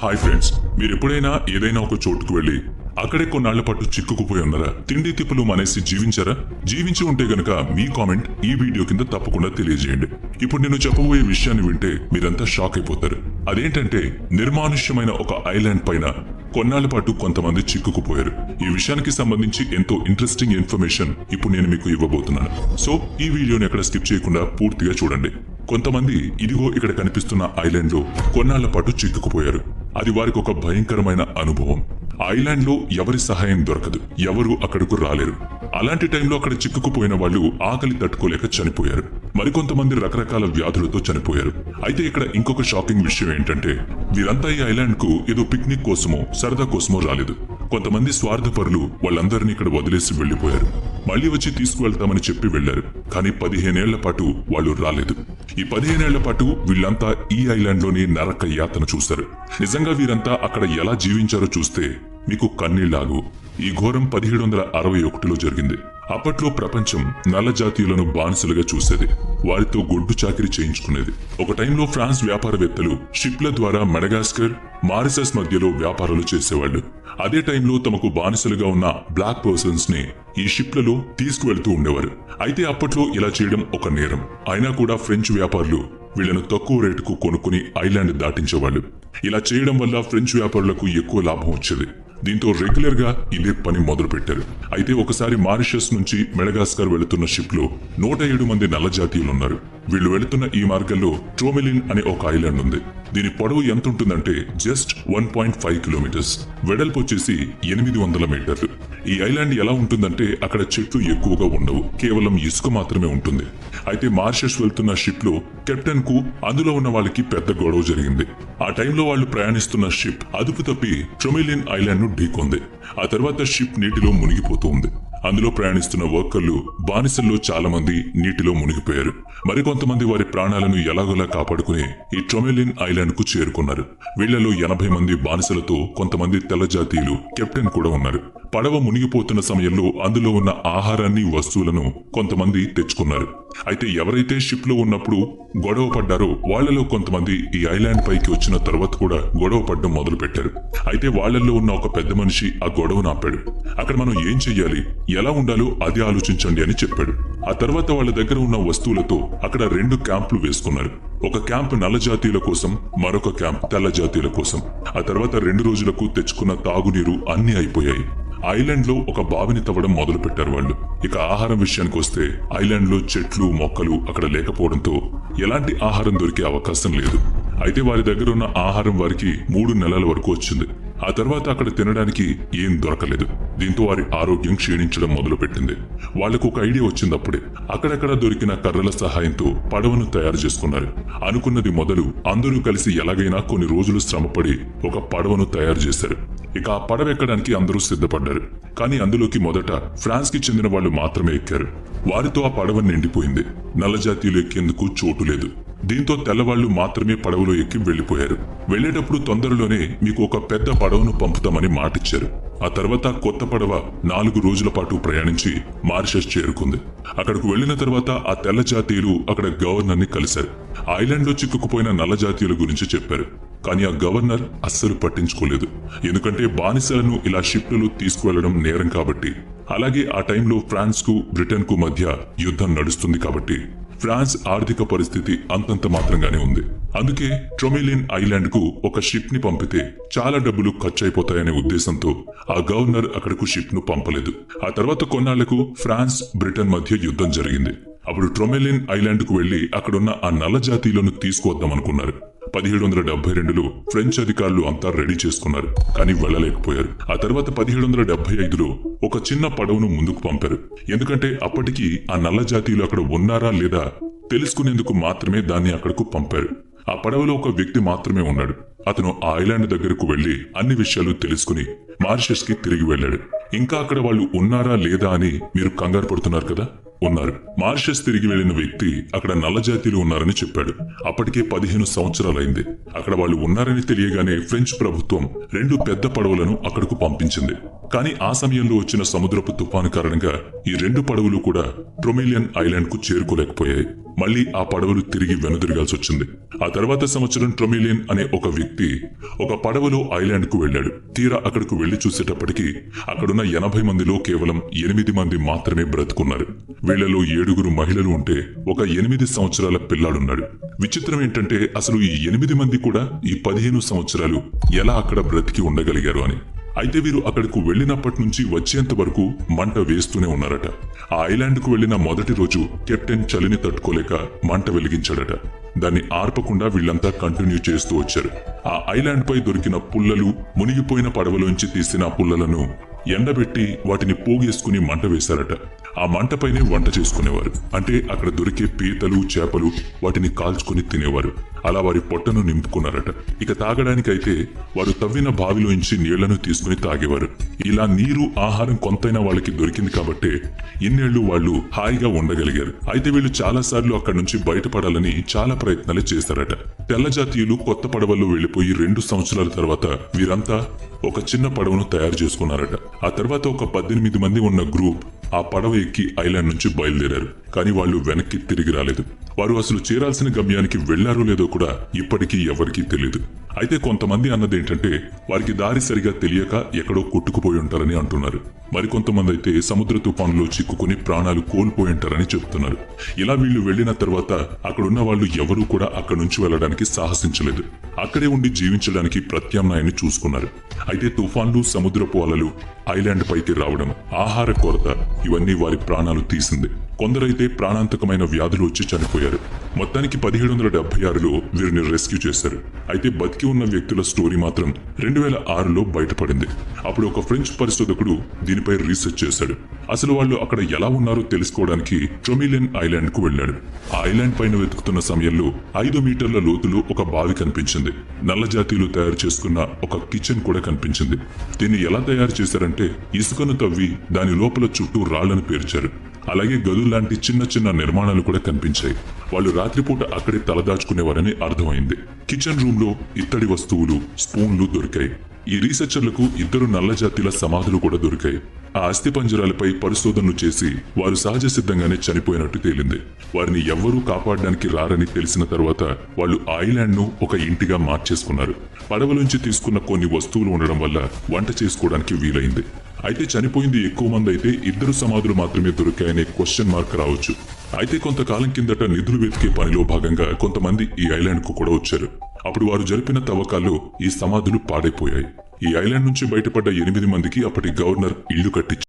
Hi friends, మీరు ఎప్పుడైనా ఏదైనా ఒక చోటుకు వెళ్ళి అక్కడే కొన్నాళ్ల పాటు చిక్కుకుపోయి ఉన్నారా? తిండి తిప్పులు మానేసి జీవించారా? జీవించి ఉంటే గనక మీ కామెంట్ ఈ వీడియో కింద తప్పకుండా తెలియజేయండి. ఇప్పుడు నేను చెప్పబోయే విషయాన్ని వింటే మీరంతా షాక్ అయిపోతారు. అదేంటంటే నిర్మానుష్యమైన ఒక ఐలాండ్ పైన కొన్నాళ్ల పాటు కొంతమంది చిక్కుకుపోయారు. ఈ విషయానికి సంబంధించి ఎంతో ఇంట్రెస్టింగ్ ఇన్ఫర్మేషన్ ఇప్పుడు నేను మీకు ఇవ్వబోతున్నాను. సో ఈ వీడియోని ఎక్కడ స్కిప్ చేయకుండా పూర్తిగా చూడండి. కొంతమంది ఇదిగో ఇక్కడ కనిపిస్తున్న ఐలాండ్ లో కొన్నాళ్ల పాటు చిక్కుకుపోయారు. అది వారికి ఒక భయంకరమైన అనుభవం. ఐలాండ్ లో ఎవరి సహాయం దొరకదు, ఎవరు అక్కడకు రాలేరు. అలాంటి టైంలో అక్కడ చిక్కుకుపోయిన వాళ్ళు ఆకలి తట్టుకోలేక చనిపోయారు. మరికొంతమంది రకరకాల వ్యాధులతో చనిపోయారు. అయితే ఇక్కడ ఇంకొక షాకింగ్ విషయం ఏంటంటే వీరంతా ఈ ఐలాండ్ కు ఏదో పిక్నిక్ కోసమో సరదా కోసమో రాలేదు. కొంతమంది స్వార్థపరులు వాళ్ళందరినీ ఇక్కడ వదిలేసి వెళ్లిపోయారు. మళ్లీ వచ్చి తీసుకువెళ్తామని చెప్పి వెళ్లారు. కానీ 15 ఏళ్ల పాటు వాళ్ళు రాలేదు. ఈ 15 ఏళ్ల పాటు వీళ్ళంతా ఈ ఐలాండ్ లోని నరక యాతన చూశారు. నిజంగా వీరంతా అక్కడ ఎలా జీవించారో చూస్తే మీకు కన్నీళ్లాగు. ఈ ఘోరం 1761లో జరిగింది. అప్పట్లో ప్రపంచం నల్ల జాతీయులను బానిసలుగా చూసేది. వారితో గొడ్డు చాకిరీ చేయించుకునేది. ఒక టైంలో ఫ్రాన్స్ వ్యాపారవేత్తలు షిప్ల ద్వారా మెడగాస్కర్, మారిషస్ మధ్యలో వ్యాపారాలు చేసేవాళ్లు. అదే టైంలో తమకు బానిసలుగా ఉన్న బ్లాక్ పర్సన్స్ ని ఈ షిప్లలో తీసుకువెళ్తూ ఉండేవారు. అయితే అప్పట్లో ఇలా చేయడం ఒక నేరం. అయినా కూడా ఫ్రెంచ్ వ్యాపారులు వీళ్లను తక్కువ రేటుకు కొనుక్కుని ఐలాండ్ దాటించేవాళ్లు. ఇలా చేయడం వల్ల ఫ్రెంచ్ వ్యాపారులకు ఎక్కువ లాభం వచ్చేది. దీంతో రెగ్యులర్ గా ఇదే పని మొదలు పెట్టారు. అయితే ఒకసారి మారిషస్ నుంచి మెడగాస్కర్ వెళుతున్న షిప్ లో 107 మంది నల్ల జాతీయులున్నారు. వీళ్లు వెళుతున్న ఈ మార్గంలో ట్రోమెలిన్ అనే ఒక ఐలాండ్ ఉంది. దీని పొడవు ఎంత ఉంటుందంటే జస్ట్ 1.5 కిలోమీటర్స్, వెడల్పు వచ్చేసి 800 మీటర్లు. ఈ ఐలాండ్ ఎలా ఉంటుందంటే అక్కడ చెట్లు ఎక్కువగా ఉండవు, కేవలం ఇసుక మాత్రమే ఉంటుంది. అయితే మారిషస్ వెళ్తున్న షిప్ లో కెప్టెన్ కు అందులో ఉన్న వాళ్ళకి పెద్ద గొడవ జరిగింది. ఆ టైంలో వాళ్ళు ప్రయాణిస్తున్న షిప్ అదుపు తప్పి ట్రోమెలిన్ ఐలాండ్ ను ఢీకొంది. ఆ తర్వాత షిప్ నీటిలో మునిగిపోతూ ఉంది. అందులో ప్రయాణిస్తున్న వర్కర్లు బానిసల్లో చాలా మంది నీటిలో మునిగిపోయారు. మరికొంతమంది వారి ప్రాణాలను ఎలాగోలా కాపాడుకుని ఈ ట్రోమెలిన్ ఐలాండ్ కు చేరుకున్నారు. వీళ్లలో 80 మంది బానిసలతో కొంతమంది తెల్ల జాతీయులు, కెప్టెన్ కూడా ఉన్నారు. పడవ మునిగిపోతున్న సమయంలో అందులో ఉన్న ఆహారాన్ని, వస్తువులను కొంతమంది తెచ్చుకున్నారు. అయితే ఎవరైతే షిప్ లో ఉన్నప్పుడు గొడవ పడ్డారో వాళ్లలో కొంతమంది ఈ ఐలాండ్ పైకి వచ్చిన తర్వాత కూడా గొడవ పడ్డం మొదలు పెట్టారు. అయితే వాళ్లలో ఉన్న ఒక పెద్ద మనిషి ఆ గొడవను ఆపాడు. అక్కడ మనం ఏం చెయ్యాలి, ఎలా ఉండాలో అది ఆలోచించండి అని చెప్పాడు. ఆ తర్వాత వాళ్ళ దగ్గర ఉన్న వస్తువులతో అక్కడ 2 క్యాంపులు వేసుకున్నారు. ఒక క్యాంప్ నల్ల జాతీయుల కోసం, మరొక క్యాంప్ తెల్ల జాతీయుల కోసం. ఆ తర్వాత 2 రోజులకు తెచ్చుకున్న తాగునీరు అన్ని అయిపోయాయి. ఐలాండ్ లో ఒక బావిని తవ్వడం మొదలు పెట్టారు వాళ్ళు. ఇక ఆహారం విషయానికి వస్తే ఐలాండ్ లో చెట్లు, మొక్కలు అక్కడ లేకపోవడంతో ఎలాంటి ఆహారం దొరికే అవకాశం లేదు. అయితే వారి దగ్గర ఉన్న ఆహారం వారికి 3 నెలల వరకు వచ్చింది. ఆ తర్వాత అక్కడ తినడానికి ఏం దొరకలేదు. దీంతో వారి ఆరోగ్యం క్షీణించడం మొదలు పెట్టింది. వాళ్లకు ఒక ఐడియా వచ్చింది అప్పుడే. అక్కడక్కడ దొరికిన కర్రల సహాయంతో పడవను తయారు చేసుకున్నారు. అనుకున్నది మొదలు అందరూ కలిసి ఎలాగైనా కొన్ని రోజులు శ్రమపడి ఒక పడవను తయారు చేశారు. ఇక ఆ పడవ ఎక్కడానికి అందరూ సిద్ధపడ్డారు. కానీ అందులోకి మొదట ఫ్రాన్స్ కి చెందిన వాళ్ళు మాత్రమే ఎక్కారు. వారితో ఆ పడవ నిండిపోయింది. నల్ల జాతీయులు ఎక్కేందుకు చోటు లేదు. దీంతో తెల్లవాళ్లు మాత్రమే పడవలో ఎక్కి వెళ్లిపోయారు. వెళ్లేటప్పుడు తొందరలోనే మీకు ఒక పెద్ద పడవను పంపుతామని మాటిచ్చారు. ఆ తర్వాత కొత్త పడవ 4 రోజుల పాటు ప్రయాణించి మారిషస్ చేరుకుంది. అక్కడకు వెళ్లిన తర్వాత ఆ తెల్ల జాతీయులు అక్కడ గవర్నర్ ని కలిశారు. ఐలాండ్ లో చిక్కుకుపోయిన నల్ల జాతీయుల గురించి చెప్పారు. కానీ ఆ గవర్నర్ అస్సలు పట్టించుకోలేదు. ఎందుకంటే బానిసలను ఇలా షిప్లలో తీసుకువెళ్లడం నేరం కాబట్టి. అలాగే ఆ టైంలో ఫ్రాన్స్ కు, బ్రిటన్ కు మధ్య యుద్ధం నడుస్తుంది కాబట్టి ఫ్రాన్స్ ఆర్థిక పరిస్థితి అంతంత మాత్రంగానే ఉంది. అందుకే ట్రోమెలిన్ ఐలాండ్ కు ఒక షిప్ ని పంపితే చాలా డబ్బులు ఖర్చు అయిపోతాయనే ఉద్దేశంతో ఆ గవర్నర్ అక్కడకు షిప్ ను పంపలేదు. ఆ తర్వాత కొన్నాళ్లకు ఫ్రాన్స్, బ్రిటన్ మధ్య యుద్ధం జరిగింది. అప్పుడు ట్రోమెలిన్ ఐలాండ్ కు వెళ్లి అక్కడున్న ఆ నల్ల జాతీయులను తీసుకువద్దామనుకున్నారు. 1772లో ఫ్రెంచ్ అధికారులు అంతా రెడీ చేసుకున్నారు. కానీ వెళ్లలేకపోయారు. ఆ తర్వాత 1775లో ఒక చిన్న పడవను ముందుకు పంపారు. ఎందుకంటే అప్పటికి ఆ నల్ల జాతీయులు అక్కడ ఉన్నారా లేదా తెలుసుకునేందుకు మాత్రమే దాన్ని అక్కడకు పంపారు. ఆ పడవలో ఒక వ్యక్తి మాత్రమే ఉన్నాడు. అతను ఆ ఐలాండ్ దగ్గరకు వెళ్లి అన్ని విషయాలు తెలుసుకుని మారిషస్ కి తిరిగి వెళ్లాడు. ఇంకా అక్కడ వాళ్ళు ఉన్నారా లేదా అని మీరు కంగారు పడుతున్నారు కదా, ఉన్నారు. మారిషస్ తిరిగి వెళ్లిన వ్యక్తి అక్కడ నల్ల జాతీయులు ఉన్నారని చెప్పాడు. అప్పటికే 15 సంవత్సరాలైంది. అక్కడ వాళ్ళు ఉన్నారని తెలియగానే ఫ్రెంచ్ ప్రభుత్వం 2 పెద్ద పడవలను అక్కడకు పంపించింది. కానీ ఆ సమయంలో వచ్చిన సముద్రపు తుఫాను కారణంగా ఈ 2 పడవలు కూడా ట్రోమెలిన్ ఐలాండ్ కు చేరుకోలేకపోయాయి. మళ్ళీ ఆ పడవలు తిరిగి వెనుదిరగాల్సి వచ్చింది. ఆ తర్వాత సంవత్సరం ట్రొమిలియన్ అనే ఒక వ్యక్తి ఒక పడవలో ఐలాండ్ కు వెళ్లాడు. తీరా అక్కడకు వెళ్లి చూసేటప్పటికీ అక్కడున్న 80 మందిలో కేవలం 8 మంది మాత్రమే బ్రతుకున్నారు. వీళ్లలో 7 మహిళలు ఉంటే ఒక 8 సంవత్సరాల పిల్లాడున్నాడు. విచిత్రం ఏంటంటే అసలు ఈ 8 మంది కూడా ఈ 15 సంవత్సరాలు ఎలా అక్కడ బ్రతికి ఉండగలిగారు అని. అయితే వీరు అక్కడకు వెళ్లినప్పటి నుంచి వచ్చేంత వరకు మంట వేస్తూనే ఉన్నారట. ఆ ఐలాండ్ కు వెళ్లిన మొదటి రోజు కెప్టెన్ చలిని తట్టుకోలేక మంట వెలిగించాడట. దాన్ని ఆర్పకుండా వీళ్లంతా కంటిన్యూ చేస్తూ వచ్చారు. ఆ ఐలాండ్ పై దొరికిన పుల్లలు, మునిగిపోయిన పడవలోంచి తీసిన పుల్లలను ఎండబెట్టి వాటిని పోగేసుకుని మంట వేశారట. ఆ మంటపైనే వంట చేసుకునేవారు. అంటే అక్కడ దొరికే పీతలు, చేపలు వాటిని కాల్చుకుని తినేవారు. అలా వారి పొట్టను నింపుకున్నారట. ఇక తాగడానికైతే వారు తవ్విన బావిలోంచి నీళ్లను తీసుకుని తాగేవారు. ఇలా నీరు, ఆహారం కొంతైనా వాళ్ళకి దొరికింది కాబట్టే ఇన్నేళ్లు వాళ్ళు హాయిగా ఉండగలిగారు. అయితే వీళ్ళు చాలా సార్లు అక్కడి నుంచి బయటపడాలని చాలా ప్రయత్నాలు చేశారట. తెల్ల జాతీయులు కొత్త పడవల్లో వెళ్లిపోయి 2 సంవత్సరాల తర్వాత వీరంతా ఒక చిన్న పడవను తయారు చేసుకున్నారట. ఆ తర్వాత ఒక 18 మంది ఉన్న గ్రూప్ ఆ పడవ ఎక్కి ఐలాండ్ నుంచి బయలుదేరారు. కానీ వాళ్ళు వెనక్కి తిరిగి రాలేదు. వారు అసలు చేరాల్సిన గమ్యానికి వెళ్లారో లేదో కూడా ఇప్పటికీ ఎవరికీ తెలియదు. అయితే కొంతమంది అన్నదేంటంటే వారికి దారి సరిగా తెలియక ఎక్కడో కొట్టుకుపోయి ఉంటారని అంటున్నారు. మరికొంతమంది అయితే సముద్ర తుఫానులో చిక్కుకుని ప్రాణాలు కోల్పోయి ఉంటారని చెప్తున్నారు. ఇలా వీళ్లు వెళ్లిన తర్వాత అక్కడున్న వాళ్ళు ఎవరూ కూడా అక్కడి నుంచి వెళ్లడానికి సాహసించలేదు. అక్కడే ఉండి జీవించడానికి ప్రత్యామ్నాయాన్ని చూసుకున్నారు. అయితే తుఫాన్లు, సముద్రపు అలలు, ఐలాండ్ పైకి రావడం, ఆహార కొరత ఇవన్నీ వారి ప్రాణాలు తీసింది. కొందరైతే ప్రాణాంతకమైన వ్యాధులు వచ్చి చనిపోయారు. మొత్తానికి 1776లో వీరిని రెస్క్యూ చేశారు. అయితే బతికి ఉన్న వ్యక్తుల స్టోరీ మాత్రం 2006లో బయటపడింది. అప్పుడు ఒక ఫ్రెంచ్ పరిశోధకుడు దీనిపై రీసెర్చ్ చేశాడు. అసలు వాళ్ళు అక్కడ ఎలా ఉన్నారో తెలుసుకోవడానికి ట్రొమిలియన్ ఐలాండ్ కు వెళ్లాడు. ఆ ఐలాండ్ పైన వెతుకుతున్న సమయంలో 5 మీటర్ల లోతులో ఒక బావి కనిపించింది. నల్ల జాతీయులు తయారు చేసుకున్న ఒక కిచెన్ కూడా కనిపించింది. దీన్ని ఎలా తయారు చేశారంటే ఇసుకను తవ్వి దాని లోపల చుట్టూ రాళ్లను పేర్చారు. అలాగే గదుల్లాంటి చిన్న చిన్న నిర్మాణాలు కూడా కనిపించాయి. వాళ్ళు రాత్రిపూట అక్కడే తలదాచుకునేవారని అర్థమైంది. కిచెన్ రూమ్ లో ఇత్తడి వస్తువులు, స్పూన్లు దొరికాయి. ఈ రీసెర్చర్లకు 2 నల్ల జాతీయుల సమాధులు కూడా దొరికాయి. ఆ అస్థిపంజరాలపై పరిశోధనలు చేసి వారు సహజ సిద్ధంగానే చనిపోయినట్టు తేలింది. వారిని ఎవ్వరూ కాపాడడానికి రారని తెలిసిన తర్వాత వాళ్ళు ఐలాండ్ ను ఒక ఇంటిగా మార్చేసుకున్నారు. పడవలోంచి తీసుకున్న కొన్ని వస్తువులు ఉండడం వల్ల వంట చేసుకోవడానికి వీలైంది. అయితే చనిపోయింది ఎక్కువ మంది అయితే 2 సమాధులు మాత్రమే దొరికాయనే క్వశ్చన్ మార్క్ రావచ్చు. అయితే కొంతకాలం కిందట నిధులు వెతికే పనిలో భాగంగా కొంతమంది ఈ ఐలాండ్ కు కూడా వచ్చారు. అప్పుడు వారు జరిపిన తవ్వకాల్లో ఈ సమాధులు పాడైపోయాయి. ఈ ఐలాండ్ నుంచి బయటపడ్డ 8 మందికి అప్పటి గవర్నర్ ఇళ్లు కట్టించారు.